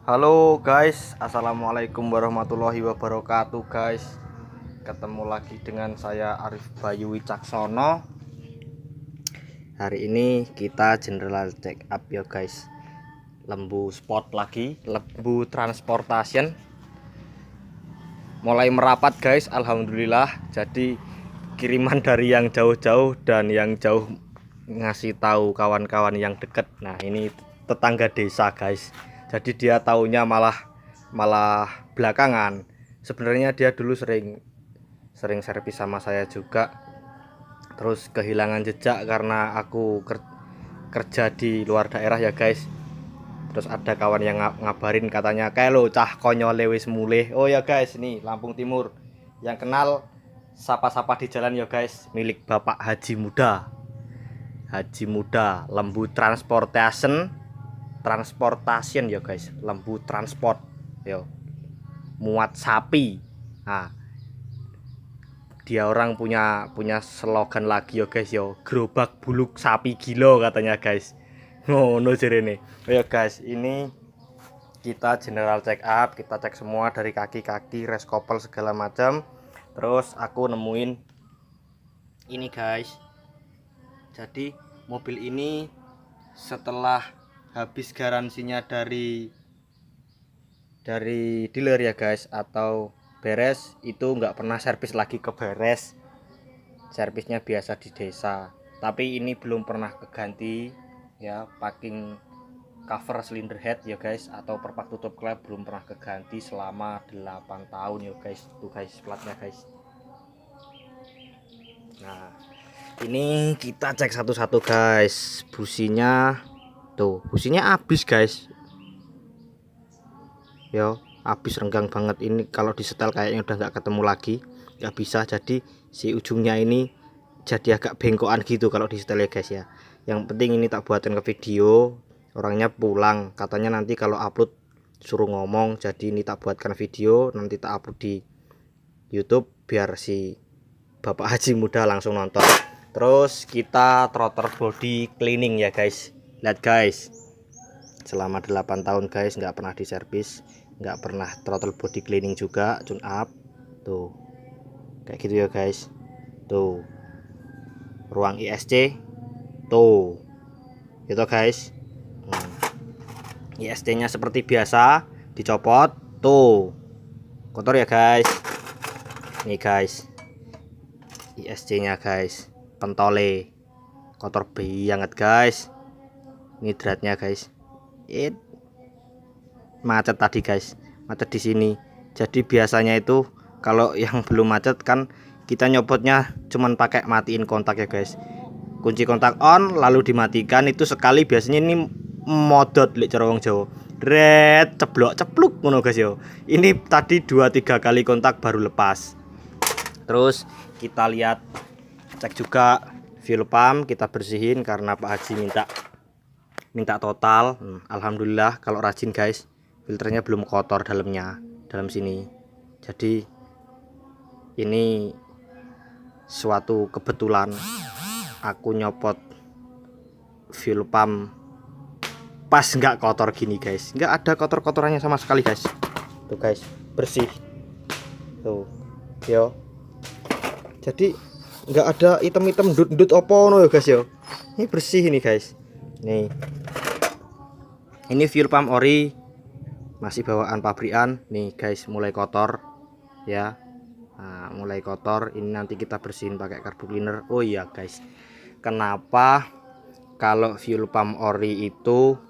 Halo guys, assalamualaikum warahmatullahi wabarakatuh guys. Ketemu lagi dengan saya Arif Bayu Wicaksono. Hari ini kita general check up ya guys. Lembu sport lagi, lembu transportation mulai merapat guys, alhamdulillah. Jadi kiriman dari yang jauh-jauh dan yang jauh ngasih tahu kawan-kawan yang deket. Nah ini tetangga desa guys. Jadi dia taunya malah belakangan. Sebenarnya dia dulu sering servis sama saya juga. Terus kehilangan jejak karena aku kerja di luar daerah ya guys. Terus ada kawan yang ngabarin katanya, "Kayak lo cah konyol wis mulih." Oh ya guys, ini Lampung Timur. Yang kenal sapa-sapa di jalan ya guys, milik Bapak Haji Muda. Haji Muda, lembu transportation ya guys, lembu transport yo, muat sapi. Nah, dia orang punya slogan lagi yo guys yo, gerobak buluk sapi gilo katanya guys. Ngono jerene. Oh ya guys, ini kita general check up, kita cek semua dari kaki-kaki, reskopel segala macam. Terus aku nemuin ini guys. Jadi mobil ini setelah habis garansinya dari dealer ya guys, atau beres, itu nggak pernah servis lagi ke beres. Servisnya biasa di desa. Tapi ini belum pernah keganti ya, packing cover cylinder head ya guys, atau perpak tutup klep belum pernah keganti selama 8 tahun ya guys. Tuh guys platnya guys. Nah, ini kita cek satu-satu guys. Businya tuh, businya habis guys. Yo, habis renggang banget. Ini kalau disetel kayaknya udah nggak ketemu lagi, nggak bisa. Jadi si ujungnya ini jadi agak bengkokan gitu kalau disetel ya guys ya. Yang penting ini tak buatin ke video. Orangnya pulang, katanya nanti kalau upload suruh ngomong. Jadi ini tak buatkan video, nanti tak upload di YouTube biar si Bapak Haji Muda langsung nonton. Terus kita throttle body cleaning ya guys. Lihat guys, selama 8 tahun guys nggak pernah diservis, nggak pernah throttle body cleaning juga, tune up. Tuh kayak gitu ya guys. Tuh ruang ISC tuh gitu guys. ISC nya seperti biasa dicopot. Tuh kotor ya guys. Nih guys, ISC nya guys, pentole kotor banget guys. Ini dratnya guys, macet tadi guys, macet di sini. Jadi biasanya itu kalau yang belum macet kan kita nyopotnya cuman pakai matiin kontak ya guys, kunci kontak on lalu dimatikan. Itu sekali biasanya ini modot lek cara wong Jawa, red ceblok cepluk ngono guys yo. Ini tadi 2-3 kali kontak baru lepas. Terus kita lihat, cek juga fuel pump, kita bersihin karena Pak Haji minta total. Alhamdulillah kalau rajin guys, filternya belum kotor dalam sini. Jadi ini suatu kebetulan aku nyopot fuel pump pas nggak kotor gini guys, nggak ada kotor-kotorannya sama sekali guys. Tuh guys, bersih tuh yo. Jadi nggak ada item-item dut-dut opo no ya guys yo. Ini bersih ini guys. Nih, ini fuel pump ori, masih bawaan pabrikan nih guys, mulai kotor ya. Nah, mulai kotor, ini nanti kita bersihin pakai carbo cleaner. Oh iya guys, kenapa kalau fuel pump ori itu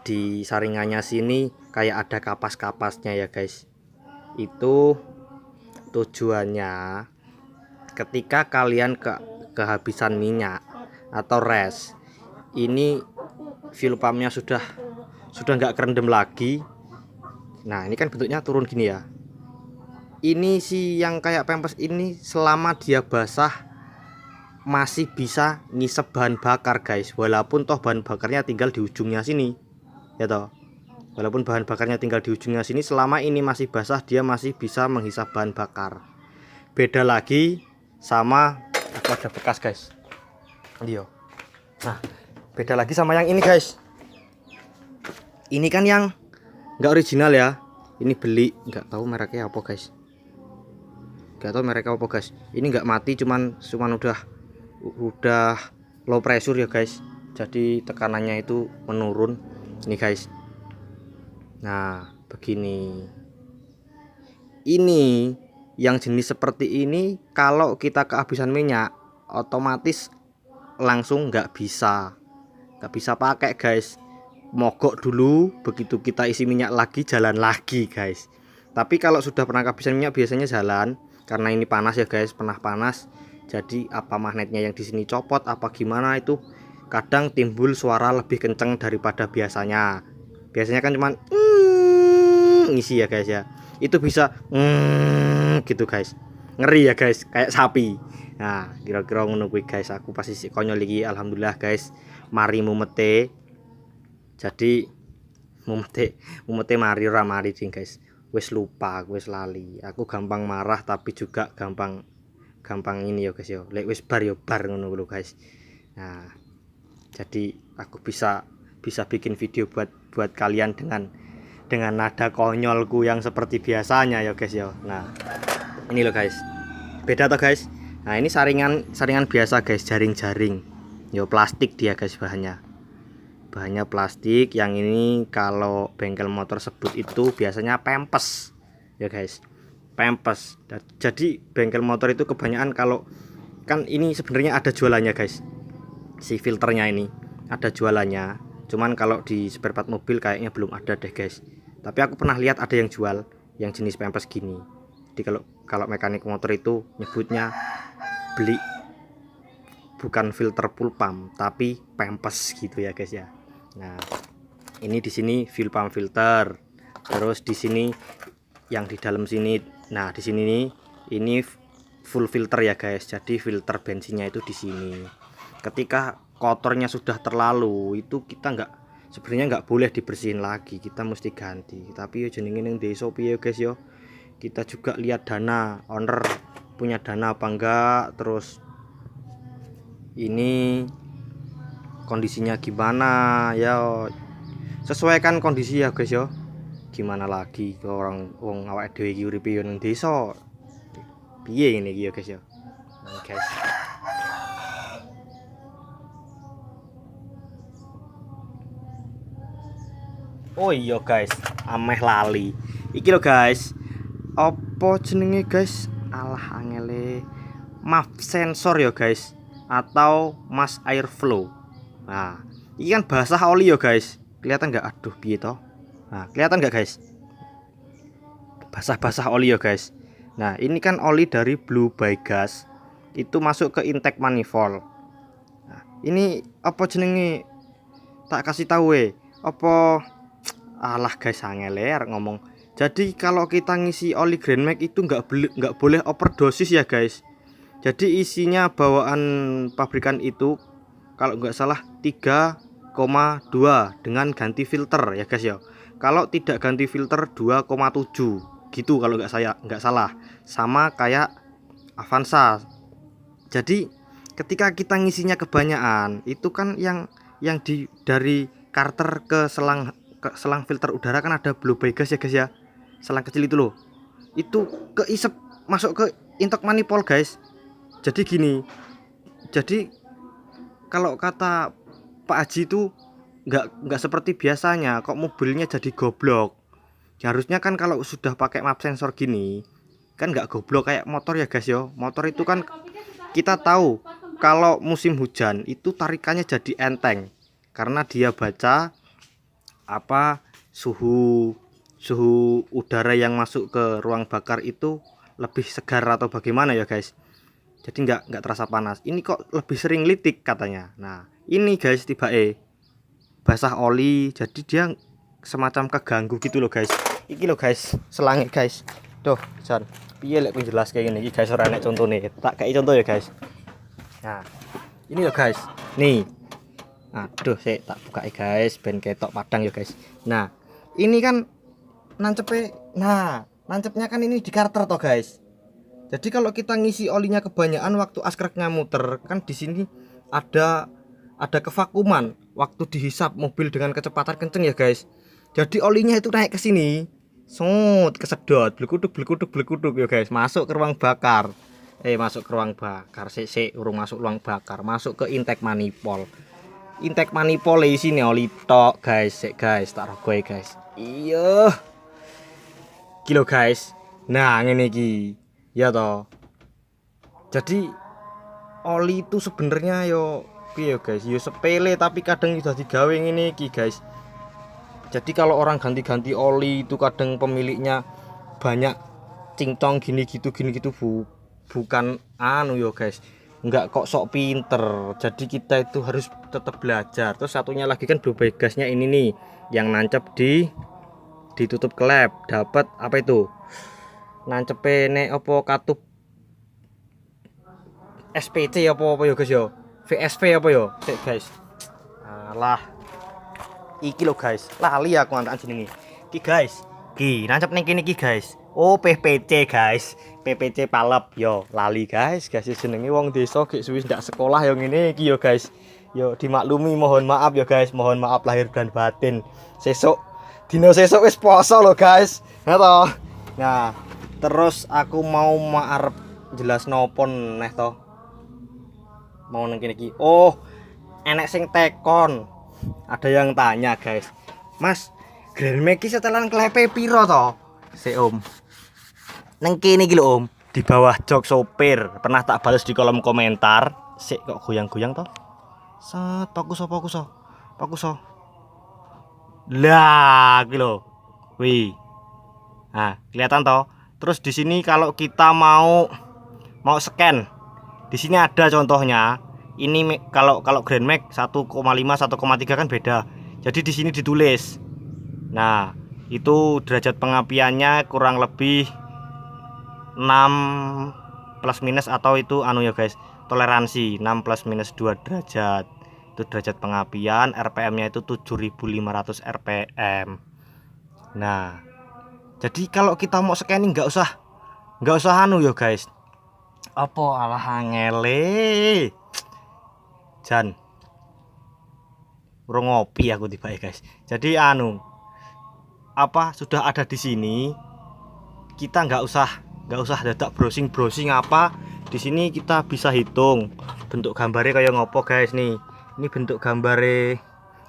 di saringannya sini kayak ada kapas-kapasnya ya guys? Itu tujuannya ketika kalian kehabisan minyak atau res, ini fuel pumpnya sudah nggak kerendam lagi. Nah ini kan bentuknya turun gini ya. Ini sih yang kayak pempes ini selama dia basah masih bisa ngisep bahan bakar guys, walaupun toh bahan bakarnya tinggal di ujungnya sini ya toh. Walaupun bahan bakarnya tinggal di ujungnya sini, selama ini masih basah dia masih bisa menghisap bahan bakar. Beda lagi sama, aku ada bekas guys. Iya. Nah, beda lagi sama yang ini guys. Ini kan yang nggak original ya. Ini beli nggak tahu mereknya apa guys. Nggak tahu mereknya apa guys. Ini nggak mati, cuman udah low pressure ya guys. Jadi tekanannya itu menurun. Ini guys. Nah, begini. Ini yang jenis seperti ini kalau kita kehabisan minyak otomatis langsung nggak bisa pakai guys. Mogok dulu, begitu kita isi minyak lagi jalan lagi guys. Tapi kalau sudah pernah kehabisan minyak biasanya jalan, karena ini panas ya guys, pernah panas. Jadi apa magnetnya yang di sini copot apa gimana itu kadang timbul suara lebih kenceng daripada biasanya. Biasanya kan cuman ngisi ya guys ya. Itu bisa gitu guys. Ngeri ya guys, kayak sapi. Nah, kira-kira ngono kuwi guys. Aku pasti si konyol iki alhamdulillah guys. Mari mumete. Jadi mumete mari ora mari ding guys. Wis lupa, wis lali. Aku gampang marah tapi juga gampang ini ya guys ya. Lek wis bar ya bar ngono lho guys. Nah, jadi aku bisa bikin video buat kalian dengan nada konyolku yang seperti biasanya ya guys ya. Nah, ini loh guys. Beda toh guys. Nah, ini saringan biasa guys, jaring-jaring. Yo plastik dia guys bahannya. Bahannya plastik. Yang ini kalau bengkel motor sebut itu biasanya pempes. Ya guys. Pempes. Jadi bengkel motor itu kebanyakan kalau kan ini sebenarnya ada jualannya guys. Si filternya ini ada jualannya. Cuman kalau di spare part mobil kayaknya belum ada deh guys. Tapi aku pernah lihat ada yang jual yang jenis pempes gini. Jadi kalau mekanik motor itu nyebutnya beli bukan filter full pump tapi pempes gitu ya guys ya. Nah, ini di sini full pump filter. Terus di sini yang di dalam sini. Nah, di sini nih ini full filter ya guys. Jadi filter bensinnya itu di sini. Ketika kotornya sudah terlalu itu kita sebenarnya nggak boleh dibersihin lagi, kita mesti ganti. Tapi yo jenenge ning desa piye guys yo, kita juga lihat dana owner punya dana apa enggak, terus ini kondisinya gimana ya, sesuaikan kondisi ya guys yo. Gimana lagi orang wong awake dhewe iki uripe yo ning desa piye ngene iki ya guys yo. Nah, guys. Oh iya guys, ameh lali. Iki lho guys. Apa jenenge guys? Alah angele. MAF sensor ya guys, atau mass airflow. Nah, ini kan basah oli ya guys. Kelihatan nggak? Aduh, piye toh? Nah, kelihatan nggak guys? Basah-basah oli ya guys. Nah, ini kan oli dari Blue Bygas. Itu masuk ke intake manifold. Nah, ini apa jenenge? Tak kasih tahu apa. Alah guys, angele arek ngomong. Jadi kalau kita ngisi oli Grand Max itu nggak boleh overdosis ya guys. Jadi isinya bawaan pabrikan itu kalau nggak salah 3,2 dengan ganti filter ya guys ya. Kalau tidak ganti filter 2,7 gitu kalau nggak salah. Sama kayak Avanza. Jadi ketika kita ngisinya kebanyakan itu kan yang dari karter ke selang filter udara kan ada Blue Bygas ya guys ya, selang kecil itu loh, itu keisep masuk ke intake manifold guys. Jadi gini, jadi kalau kata Pak Haji itu nggak seperti biasanya kok mobilnya jadi goblok. Harusnya kan kalau sudah pakai map sensor gini kan nggak goblok kayak motor ya guys yo. Motor itu kan kita tahu kalau musim hujan itu tarikannya jadi enteng karena dia baca apa suhu udara yang masuk ke ruang bakar itu lebih segar atau bagaimana ya guys. Jadi nggak terasa panas. Ini kok lebih sering litik katanya. Nah, ini guys tiba basah oli, jadi dia semacam keganggu gitu loh guys. Iki loh guys, selangit guys. Tuh, Jan. Piye lek jelas kayak gini guys, ora enek contone. Tak kayak contoh ya guys. Nah, ini loh guys. Nih. Aduh, saya tak buka guys, ben ketok padang ya guys. Nah, ini kan nancepnya kan ini di karter toh guys. Jadi kalau kita ngisi olinya kebanyakan waktu askreknya muter, kan di sini ada kevakuman waktu dihisap mobil dengan kecepatan kenceng ya guys. Jadi olinya itu naik ke sini. Sut, kesedot, blekuduk ya guys, masuk ke ruang bakar. Masuk ke ruang bakar. Sik, urung masuk ruang bakar, masuk ke intake manifold. Intake manifold di sini oli tok, guys. Sik guys, tak rogoe guys. Iya. Kilo guys. Nah, ngene iki. Ya toh. Jadi oli itu sebenarnya yo piye guys, yo sepele tapi kadang udah digawe ngene iki guys. Jadi kalau orang ganti-ganti oli itu kadang pemiliknya banyak cincong gini gitu bukan anu yo guys, enggak kok sok pinter. Jadi kita itu harus tetap belajar. Terus satunya lagi kan blue gasnya ini nih yang nancep ditutup klep, dapat apa itu, nancepe nek opo katup SPC apa yo guys yo, VSV apa yo guys. Alah iki lo guys, lali aku antakan jenenge iki guys, iki nancep ning kene iki guys. Oh PPC guys, PPC palep yo lali guys jenenge wong desa gek suwi ndak sekolah yo ngene iki yo guys. Yo dimaklumi, mohon maaf yo guys, mohon maaf lahir dan batin. Sesuk dino sesuk wis poso lo guys, ya toh. Nah terus aku mau arep jelas nopo neh toh, mau nang kene iki. Oh enek sing tekon. Ada yang tanya guys, Mas, Grand Max setelan klepe piro toh? Si Om. Neng kene iki lho Om, di bawah jok sopir. Pernah tak balas di kolom komentar. Sik kok goyang-goyang toh? Set, fokus. Lah, iki lho. Wih. Nah, kelihatan toh? Terus di sini kalau kita mau scan, di sini ada contohnya. Ini kalau Grand Max 1,5 1,3 kan beda. Jadi di sini ditulis. Nah, itu derajat pengapiannya kurang lebih 6 plus minus atau itu anu ya guys, toleransi 6 plus minus 2 derajat. Itu derajat pengapian, RPM-nya itu 7500 RPM. Nah, jadi kalau kita mau scanning nggak usah anu ya guys. Apa alah angele. Jan urung ngopi aku tiba guys. Jadi anu apa sudah ada di sini, kita nggak usah dadak browsing apa. Di sini kita bisa hitung bentuk gambarnya kayak ngopo guys nih. Ini bentuk gambarnya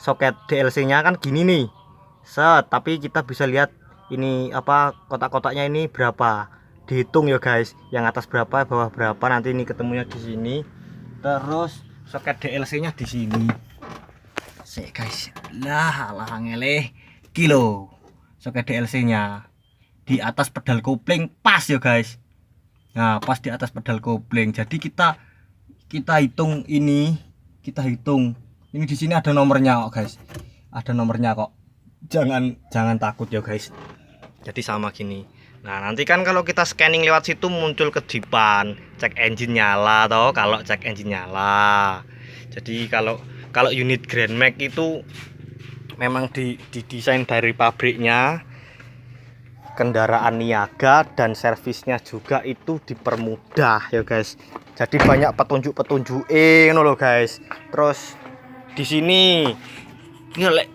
soket DLC nya kan gini nih. Tapi kita bisa lihat ini apa kotak-kotaknya ini berapa. Dihitung ya guys, yang atas berapa, bawah berapa, nanti ini ketemunya di sini. Terus soket DLC-nya di sini. Sik guys. Lah ngele kilo. Soket DLC-nya di atas pedal kopling pas ya guys. Nah, pas di atas pedal kopling. Jadi kita hitung ini, Ini di sini ada nomornya kok guys. Ada nomornya kok. Jangan takut ya guys. Jadi sama gini. Nah nanti kan kalau kita scanning lewat situ muncul kedipan cek engine nyala toh, kalau cek engine nyala. Jadi kalau unit Grand Max itu memang didesain dari pabriknya, kendaraan niaga dan servisnya juga itu dipermudah ya guys. Jadi banyak petunjuk ngono loh guys. Terus di sini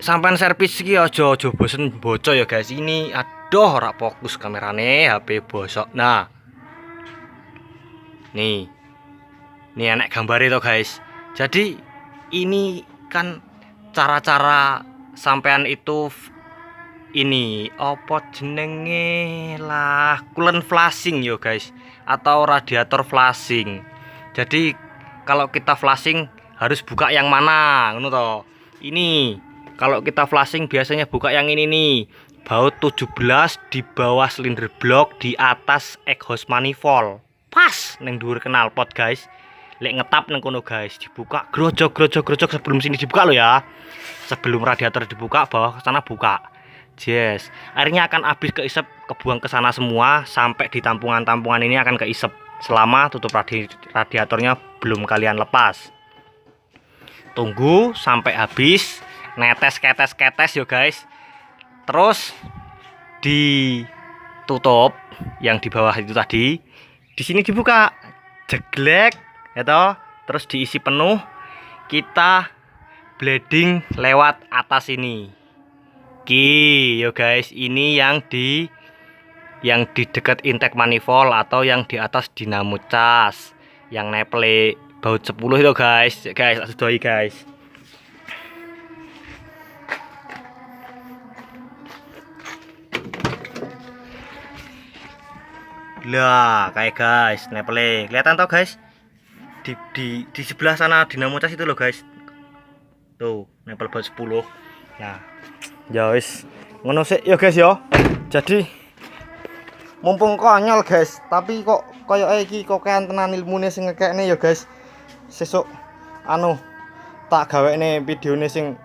sampean servis iki aja bosen bocor ya guys. Ini aduh ora fokus kamerane, HP bosok. Nah. Nih enak gambarnya toh guys. Jadi ini kan cara-cara sampean itu ini apa jenenge lah, coolant flashing yo guys, atau radiator flashing. Jadi kalau kita flashing harus buka yang mana ngono toh. Ini kalau kita flashing biasanya buka yang ini nih, baut 17 di bawah silinder blok, di atas exhaust manifold, pas neng dhuwur knalpot guys. Lek ngetap neng kono guys, dibuka grojok sebelum sini dibuka lo ya. Sebelum radiator dibuka, bawah ke sana buka. Yes, airnya akan habis keisep, kebuang ke sana semua, sampai di tampungan-tampungan ini akan keisep selama tutup radiatornya belum kalian lepas. Tunggu sampai habis, netes ketes yo guys. Terus ditutup yang di bawah itu tadi. Di sini dibuka, jeglek, ya toh. Terus diisi penuh. Kita bleeding lewat atas ini. iki yo guys, ini yang di dekat intake manifold atau yang di atas dinamo cas yang neple baut 10 itu guys. Guys, sudah guys. Lah, kayak guys, neple. Kelihatan toh guys? Di sebelah sana dinamo cas itu loh guys. Tuh, nepel baut 10. Nah, ya wis ngono sik ya guys ya. Jadi mumpung konyol guys, tapi kok koyoke iki kokean tenan ilmune sing ngekekne ya guys. Sesuk anu tak gawekne videone sing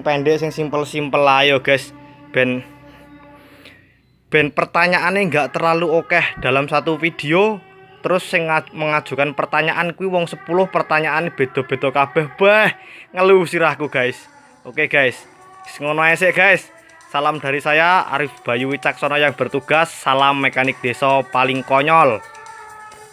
pendek, sing simpel-simpel ayo guys. Ben pertanyaannya nggak terlalu oke dalam satu video. Terus sing mengajukan pertanyaan kuwi wong 10 pertanyaan beda-beda kabeh. Bah, ngeluh sirahku guys. Oke guys. Ngono ae sik guys. Salam dari saya Arif Bayu Wicaksono yang bertugas. Salam mekanik desa paling konyol.